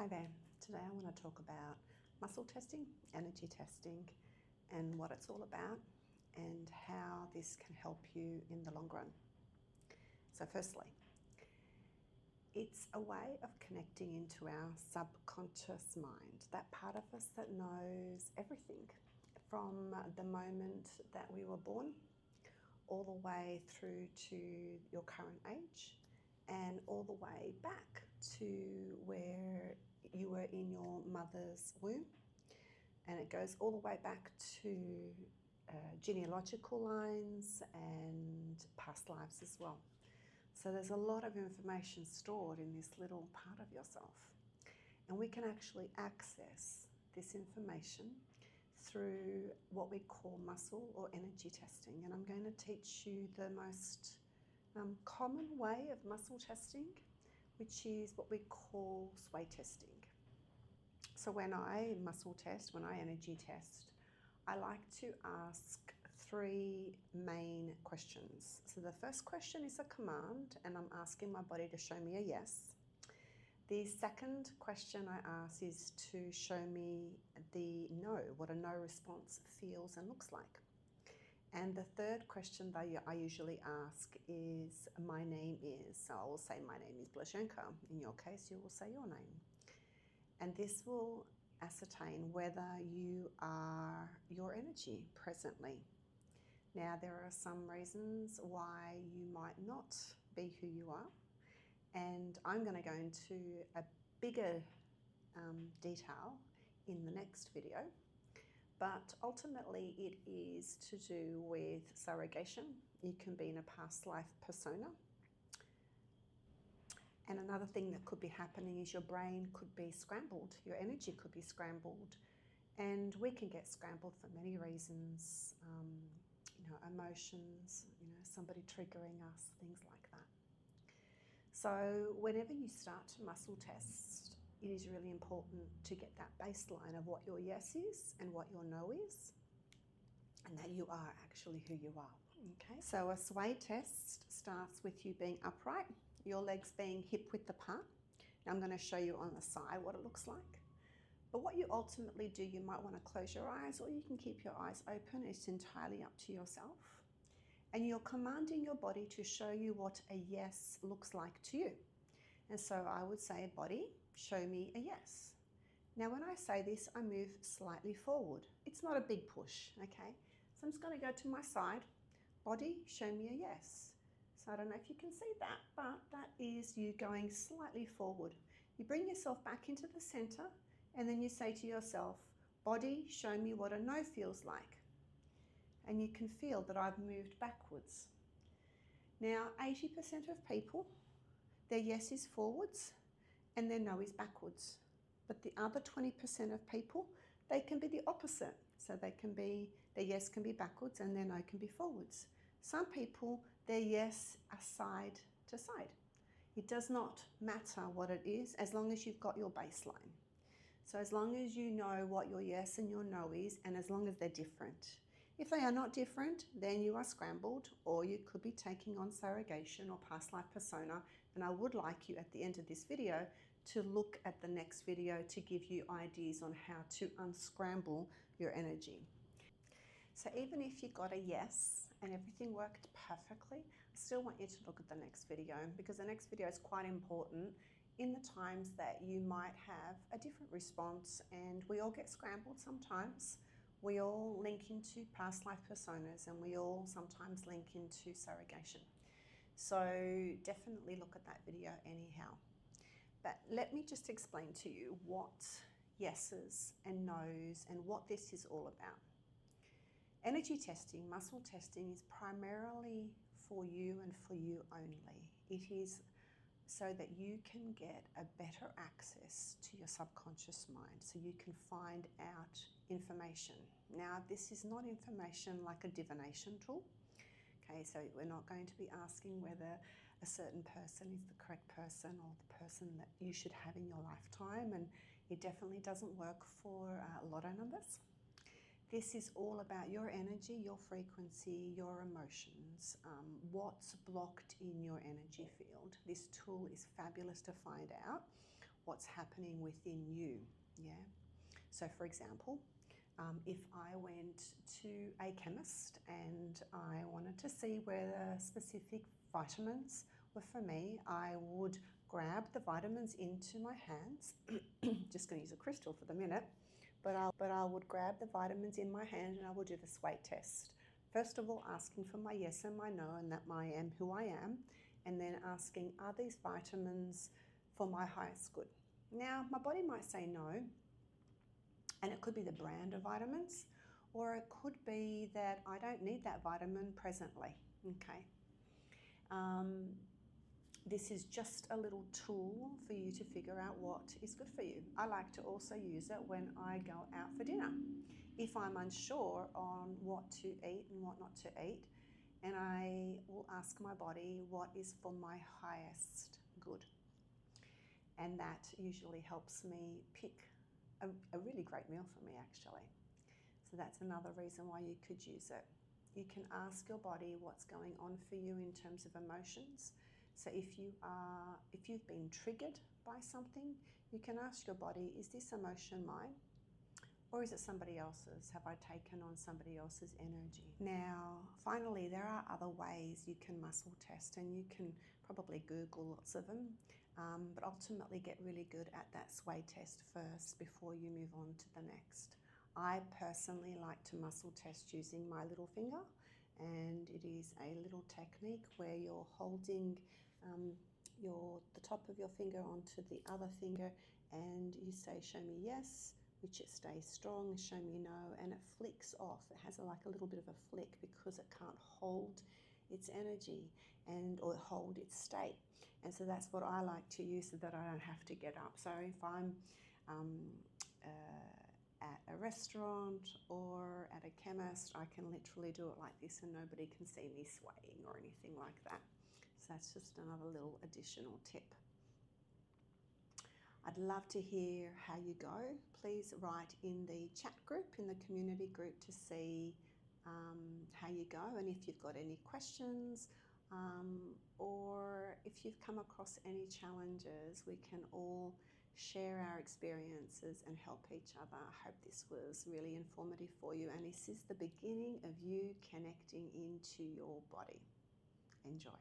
Hi there. Today I want to talk about muscle testing, energy testing, and what it's all about and how this can help you in the long run. So firstly, it's a way of connecting into our subconscious mind, that part of us that knows everything from the moment that we were born all the way through to your current age and all the way back to where you were in your mother's womb, and it goes all the way back to genealogical lines and past lives as well. So there's a lot of information stored in this little part of yourself, and we can actually access this information through what we call muscle or energy testing. And I'm going to teach you the most common way of muscle testing, which is what we call sway testing. So when I muscle test, when I energy test, I like to ask three main questions. So the first question is a command, and I'm asking my body to show me a yes. The second question I ask is to show me the no, what a no response feels and looks like. And the third question that I usually ask is my name is. So I will say my name is Blashenka. In your case, you will say your name. And this will ascertain whether you are your energy presently. Now, there are some reasons why you might not be who you are. And I'm going to go into a bigger detail in the next video. But ultimately, it is to do with surrogation. You can be in a past life persona. And another thing that could be happening is your brain could be scrambled, your energy could be scrambled. And we can get scrambled for many reasons, emotions, somebody triggering us, things like that. So whenever you start to muscle test, it is really important to get that baseline of what your yes is and what your no is, and that you are actually who you are. Okay, so a sway test starts with you being upright, your legs being hip width apart. Now I'm going to show you on the side what it looks like. But what you ultimately do, you might want to close your eyes, or you can keep your eyes open. It's entirely up to yourself. And you're commanding your body to show you what a yes looks like to you. And so I would say, body, show me a yes. Now when I say this, I move slightly forward. It's not a big push, okay? So I'm just going to go to my side. Body, show me a yes. So I don't know if you can see that, but that is you going slightly forward. You bring yourself back into the center, and then you say to yourself, body, show me what a no feels like. And you can feel that I've moved backwards. Now, 80% of people, their yes is forwards and their no is backwards. But the other 20% of people, they can be the opposite. So their yes can be backwards and their no can be forwards. Some people, their yes are side to side. It does not matter what it is as long as you've got your baseline. So as long as you know what your yes and your no is, and as long as they're different. If they are not different, then you are scrambled, or you could be taking on surrogation or past life persona. And I would like you at the end of this video to look at the next video to give you ideas on how to unscramble your energy. So even if you got a yes and everything worked perfectly, I still want you to look at the next video, because the next video is quite important in the times that you might have a different response, and we all get scrambled sometimes. We all link into past life personas, and we all sometimes link into surrogation. So definitely look at that video anyhow. But let me just explain to you what yeses and nos and what this is all about. Energy testing, muscle testing, is primarily for you and for you only. It is so that you can get a better access to your subconscious mind, so you can find out information. Now, this is not information like a divination tool. Okay, so we're not going to be asking whether a certain person is the correct person or the person that you should have in your lifetime, and it definitely doesn't work for lotto numbers. This is all about your energy, your frequency, your emotions, what's blocked in your energy field. This tool is fabulous to find out what's happening within you. Yeah. So, for example, if I went to a chemist and I wanted to see where the specific vitamins were for me, I would grab the vitamins into my hands. Just going to use a crystal for the minute, but I would grab the vitamins in my hand and I would do the weight test. First of all, asking for my yes and my no, and that I am who I am, and then asking, are these vitamins for my highest good? Now, my body might say no, and it could be the brand of vitamins, or it could be that I don't need that vitamin presently. Okay. This is just a little tool for you to figure out what is good for you. I like to also use it when I go out for dinner. If I'm unsure on what to eat and what not to eat, and I will ask my body what is for my highest good. And that usually helps me pick a really great meal for me, actually. So that's another reason why you could use it. You can ask your body what's going on for you in terms of emotions. So if you've been triggered by something, you can ask your body, is this emotion mine? Or is it somebody else's? Have I taken on somebody else's energy? Now, finally, there are other ways you can muscle test, and you can probably Google lots of them, but ultimately get really good at that sway test first before you move on to the next. I personally like to muscle test using my little finger, and it is a little technique where you're holding the top of your finger onto the other finger, and you say, show me yes, which it stays strong, show me no, and it flicks off. It has like a little bit of a flick because it can't hold its energy or hold its state. And so that's what I like to use so that I don't have to get up. So if I'm at a restaurant or at a chemist, I can literally do it like this and nobody can see me swaying or anything like that. So that's just another little additional tip. I'd love to hear how you go. Please write in the chat group, in the community group, to see how you go, and if you've got any questions or if you've come across any challenges, we can all share our experiences and help each other. I hope this was really informative for you, and this is the beginning of you connecting into your body. Enjoy.